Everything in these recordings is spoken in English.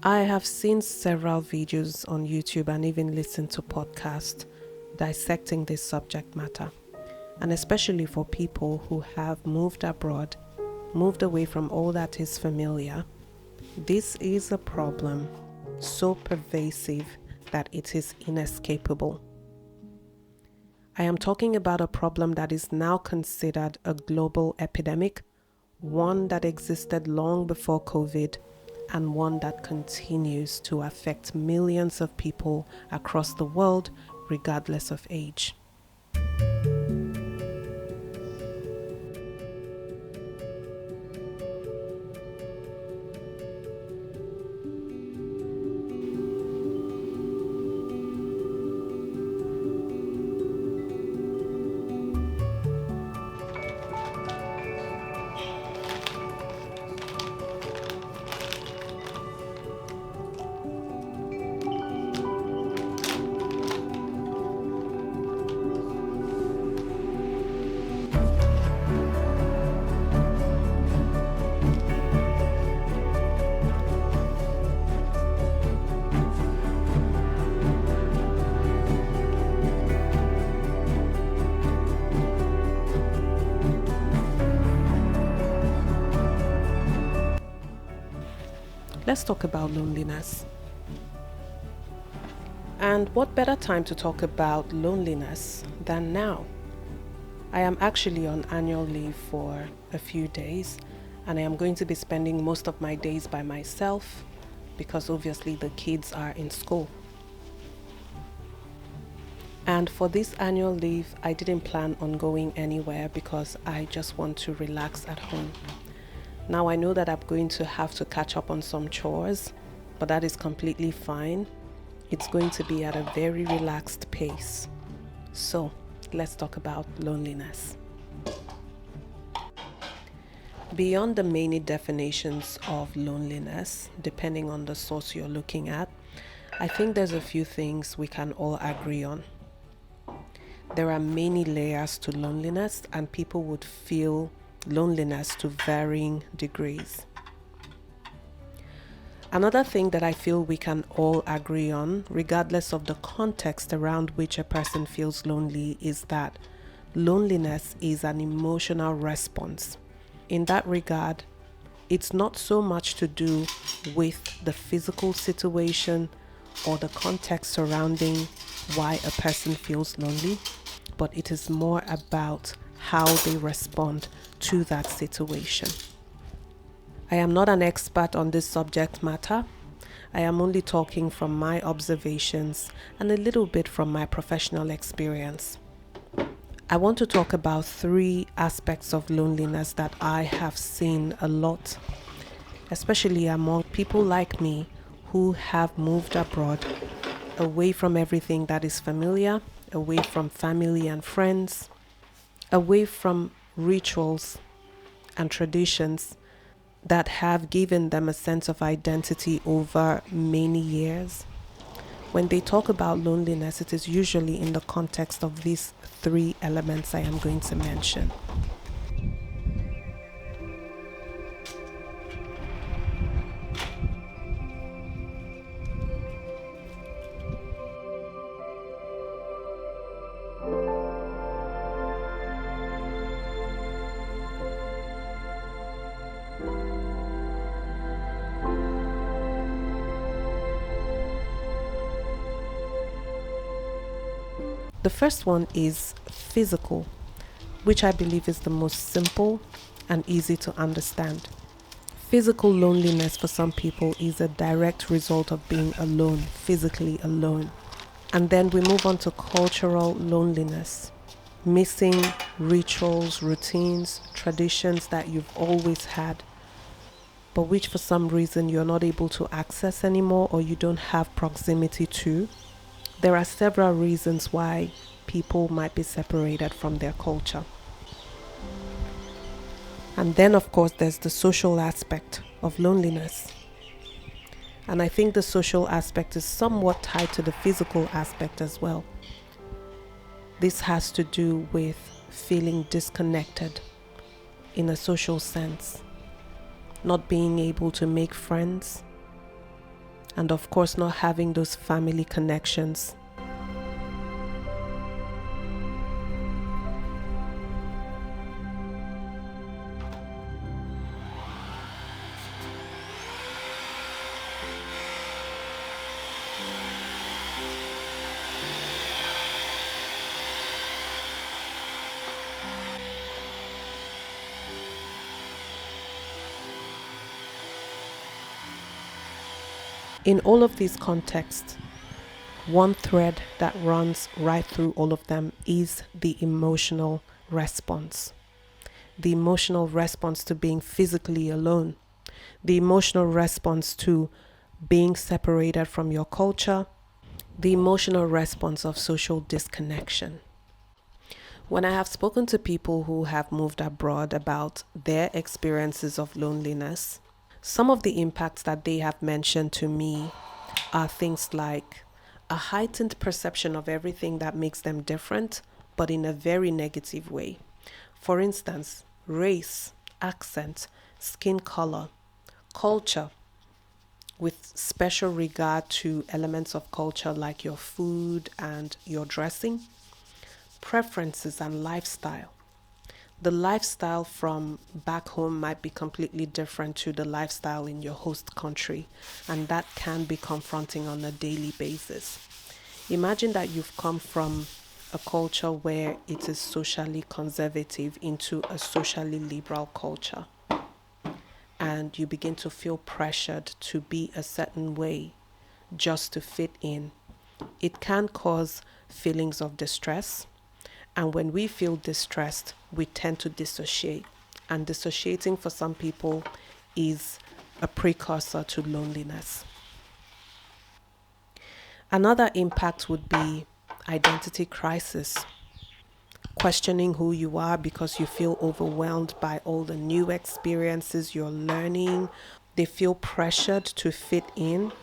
I have seen several videos on YouTube and even listened to podcasts dissecting this subject matter, and especially for people who have moved abroad, moved away from all that is familiar. This is a problem so pervasive that it is inescapable. I am talking about a problem that is now considered a global epidemic, one that existed long before COVID, and one that continues to affect millions of people across the world, regardless of age. Let's talk about loneliness. And what better time to talk about loneliness than now? I am actually on annual leave for a few days, and I am going to be spending most of my days by myself because obviously the kids are in school. And for this annual leave, I didn't plan on going anywhere because I just want to relax at home. Now I know that I'm going to have to catch up on some chores, but that is completely fine. It's going to be at a very relaxed pace. So let's talk about loneliness. Beyond the many definitions of loneliness, depending on the source you're looking at, I think there's a few things we can all agree on. There are many layers to loneliness, and people would feel loneliness to varying degrees. Another thing that I feel we can all agree on, regardless of the context around which a person feels lonely, is that loneliness is an emotional response. In that regard, it's not so much to do with the physical situation or the context surrounding why a person feels lonely, but it is more about how they respond to that situation. I am not an expert on this subject matter. I am only talking from my observations and a little bit from my professional experience. I want to talk about 3 aspects of loneliness that I have seen a lot, especially among people like me who have moved abroad, away from everything that is familiar, away from family and friends, away from rituals and traditions that have given them a sense of identity over many years. When they talk about loneliness, it is usually in the context of these 3 elements I am going to mention. The first one is physical, which I believe is the most simple and easy to understand. Physical loneliness for some people is a direct result of being alone, physically alone. And then we move on to cultural loneliness, missing rituals, routines, traditions that you've always had, but which for some reason you're not able to access anymore or you don't have proximity to. There are several reasons why people might be separated from their culture. And then, of course, there's the social aspect of loneliness. And I think the social aspect is somewhat tied to the physical aspect as well. This has to do with feeling disconnected in a social sense, not being able to make friends, and of course not having those family connections. In all of these contexts, one thread that runs right through all of them is the emotional response. The emotional response to being physically alone, the emotional response to being separated from your culture, the emotional response of social disconnection. When I have spoken to people who have moved abroad about their experiences of loneliness, some of the impacts that they have mentioned to me are things like a heightened perception of everything that makes them different, but in a very negative way. For instance, race, accent, skin color, culture, with special regard to elements of culture like your food and your dressing, preferences and lifestyle. The lifestyle from back home might be completely different to the lifestyle in your host country, and that can be confronting on a daily basis. Imagine that you've come from a culture where it is socially conservative into a socially liberal culture, and you begin to feel pressured to be a certain way just to fit in. It can cause feelings of distress. And when we feel distressed, we tend to dissociate. And dissociating for some people is a precursor to loneliness. Another impact would be identity crisis. Questioning who you are because you feel overwhelmed by all the new experiences you're learning. They feel pressured to fit in,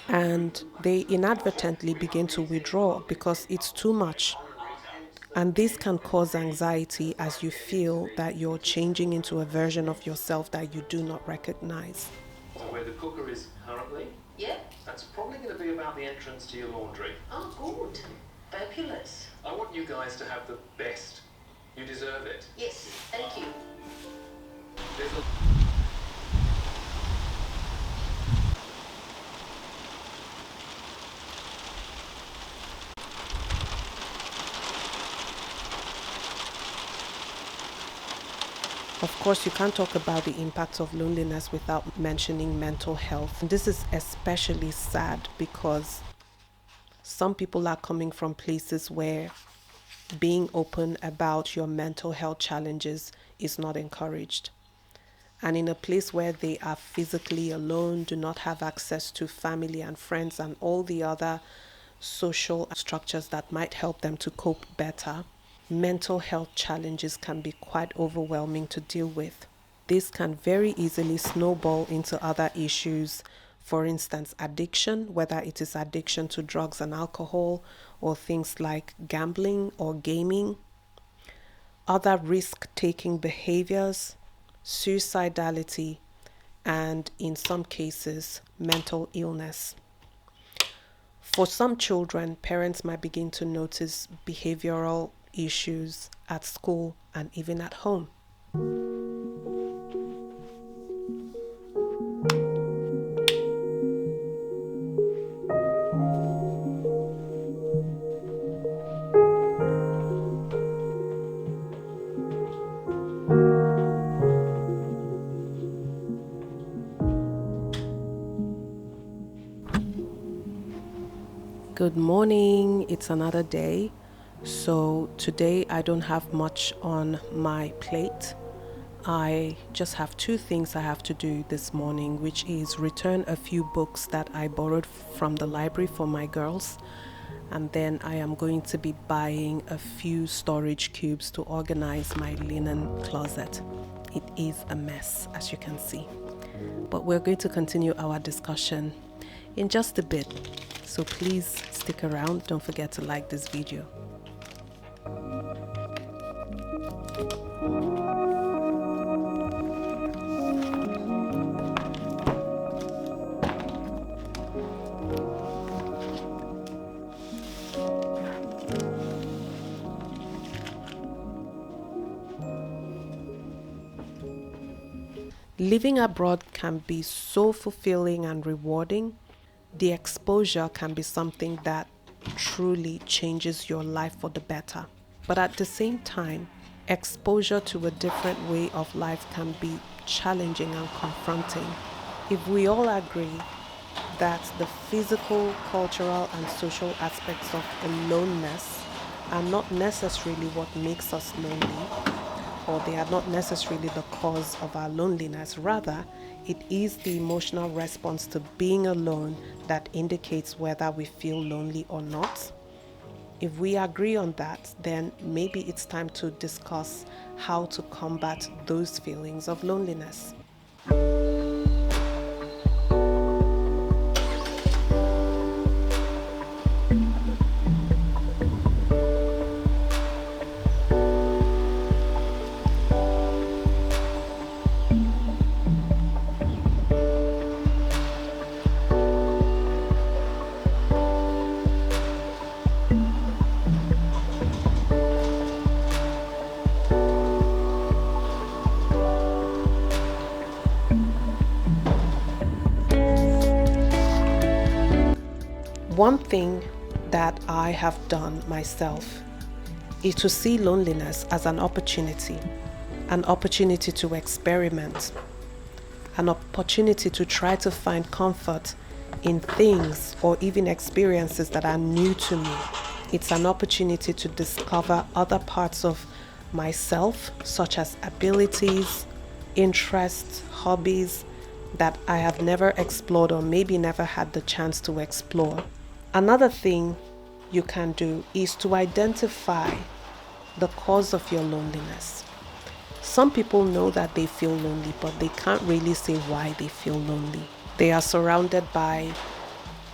and they inadvertently begin to withdraw because it's too much. And this can cause anxiety as you feel that you're changing into a version of yourself that you do not recognize. So where the cooker is currently, Yeah. that's probably going to be about the entrance to your laundry. Oh, good. Fabulous. I want you guys to have the best. You deserve it. Yes, thank you. There's a Of course, you can't talk about the impacts of loneliness without mentioning mental health. And this is especially sad because some people are coming from places where being open about your mental health challenges is not encouraged. And in a place where they are physically alone, do not have access to family and friends and all the other social structures that might help them to cope better, mental health challenges can be quite overwhelming to deal with. This can very easily snowball into other issues. For instance, addiction, whether it is addiction to drugs and alcohol or things like gambling or gaming, other risk-taking behaviors, suicidality, and in some cases, mental illness. For some children, parents might begin to notice behavioral issues at school and even at home. Good morning, it's another day. So today I don't have much on my plate. I just have two things I have to do this morning, which is return a few books that I borrowed from the library for my girls. And then I am going to be buying a few storage cubes to organize my linen closet. It is a mess, as you can see. But we're going to continue our discussion in just a bit. So please stick around. Don't forget to like this video. living abroad can be so fulfilling and rewarding. The exposure can be something that truly changes your life for the better. But at the same time, exposure to a different way of life can be challenging and confronting. If we all agree that the physical, cultural, and social aspects of aloneness are not necessarily what makes us lonely, or they are not necessarily the cause of our loneliness. Rather, it is the emotional response to being alone that indicates whether we feel lonely or not. If we agree on that, then maybe it's time to discuss how to combat those feelings of loneliness. One thing that I have done myself is to see loneliness as an opportunity to experiment, an opportunity to try to find comfort in things or even experiences that are new to me. It's an opportunity to discover other parts of myself, such as abilities, interests, hobbies that I have never explored or maybe never had the chance to explore. Another thing you can do is to identify the cause of your loneliness. Some people know that they feel lonely, but they can't really say why they feel lonely. They are surrounded by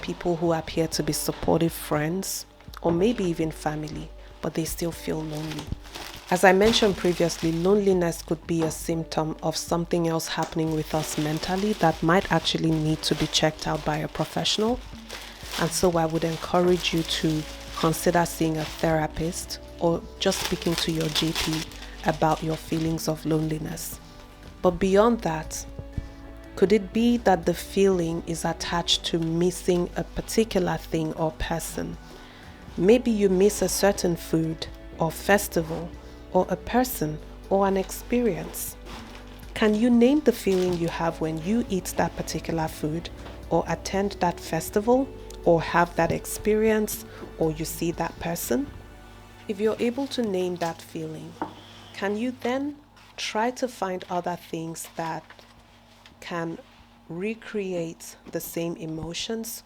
people who appear to be supportive friends, or maybe even family, but they still feel lonely. As I mentioned previously, loneliness could be a symptom of something else happening with us mentally that might actually need to be checked out by a professional. And so I would encourage you to consider seeing a therapist or just speaking to your GP about your feelings of loneliness. But beyond that, could it be that the feeling is attached to missing a particular thing or person? Maybe you miss a certain food or festival or a person or an experience. Can you name the feeling you have when you eat that particular food or attend that festival or have that experience or you see that person? If you're able to name that feeling, can you then try to find other things that can recreate the same emotions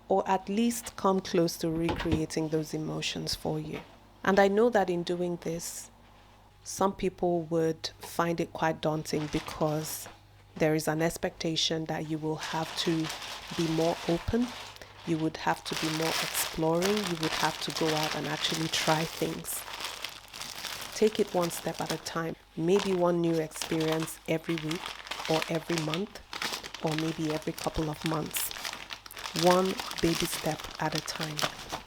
or at least come close to recreating those emotions for you? And I know that in doing this, some people would find it quite daunting because there is an expectation that you will have to be more open. You would have to be more exploring. You would have to go out and actually try things. Take it one step at a time. Maybe one new experience every week or every month or maybe every couple of months. One baby step at a time.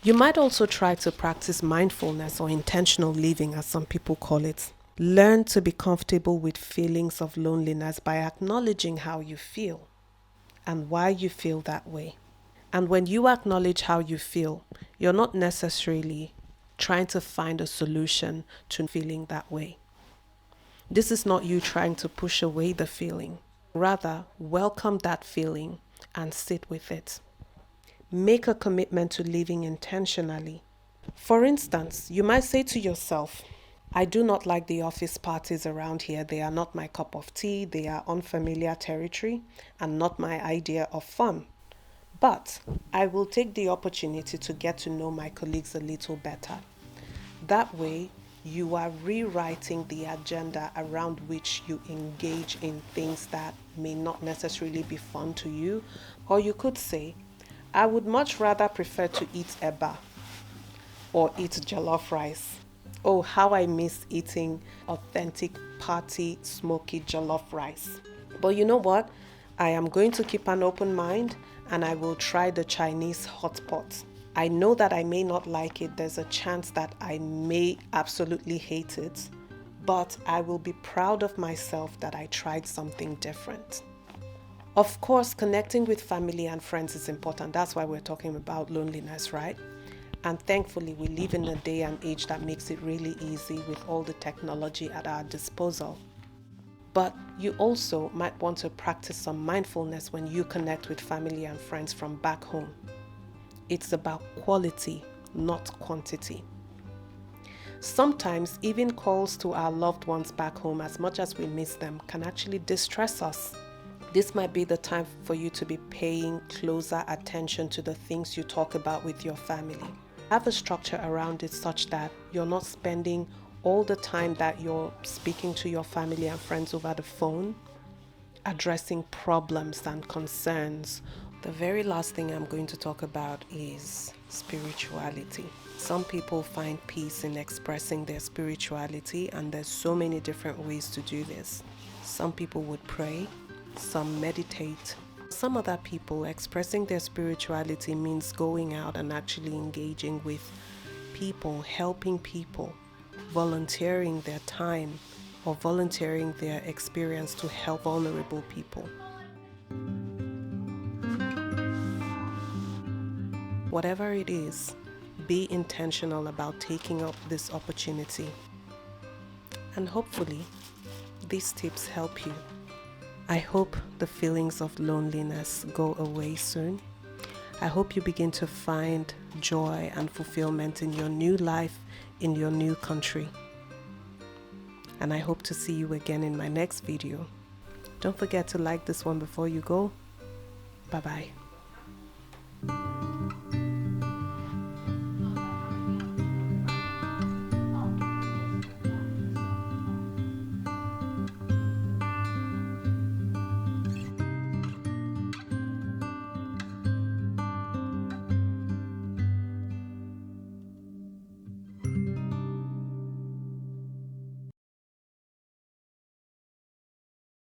You might also try to practice mindfulness or intentional living, as some people call it. Learn to be comfortable with feelings of loneliness by acknowledging how you feel and why you feel that way. And when you acknowledge how you feel, you're not necessarily trying to find a solution to feeling that way. This is not you trying to push away the feeling. Rather, welcome that feeling and sit with it. Make a commitment to living intentionally. For instance, you might say to yourself, I do not like the office parties around here. They are not my cup of tea. They are unfamiliar territory and not my idea of fun. But I will take the opportunity to get to know my colleagues a little better. That way, you are rewriting the agenda around which you engage in things that may not necessarily be fun to you. Or you could say, I would much rather prefer to eat eba or eat jollof rice. Oh, how I miss eating authentic party smoky jollof rice. But you know what? I am going to keep an open mind and I will try the Chinese hot pot. I know that I may not like it. There's a chance that I may absolutely hate it. but I will be proud of myself that I tried something different. Of course, connecting with family and friends is important. That's why we're talking about loneliness, right? And thankfully, we live in a day and age that makes it really easy with all the technology at our disposal. But you also might want to practice some mindfulness when you connect with family and friends from back home. It's about quality, not quantity. Sometimes even calls to our loved ones back home, as much as we miss them, can actually distress us. This might be the time for you to be paying closer attention to the things you talk about with your family. Have a structure around it such that you're not spending all the time that you're speaking to your family and friends over the phone, addressing problems and concerns. The very last thing I'm going to talk about is spirituality. Some people find peace in expressing their spirituality, and there's so many different ways to do this. Some people would pray, some meditate. Some other people, expressing their spirituality means going out and actually engaging with people, helping people, volunteering their time or volunteering their experience to help vulnerable people. Whatever it is, be intentional about taking up this opportunity. And hopefully, these tips help you. I hope the feelings of loneliness go away soon. I hope you begin to find joy and fulfillment in your new life, in your new country. And I hope to see you again in my next video. Don't forget to like this one before you go. Bye-bye.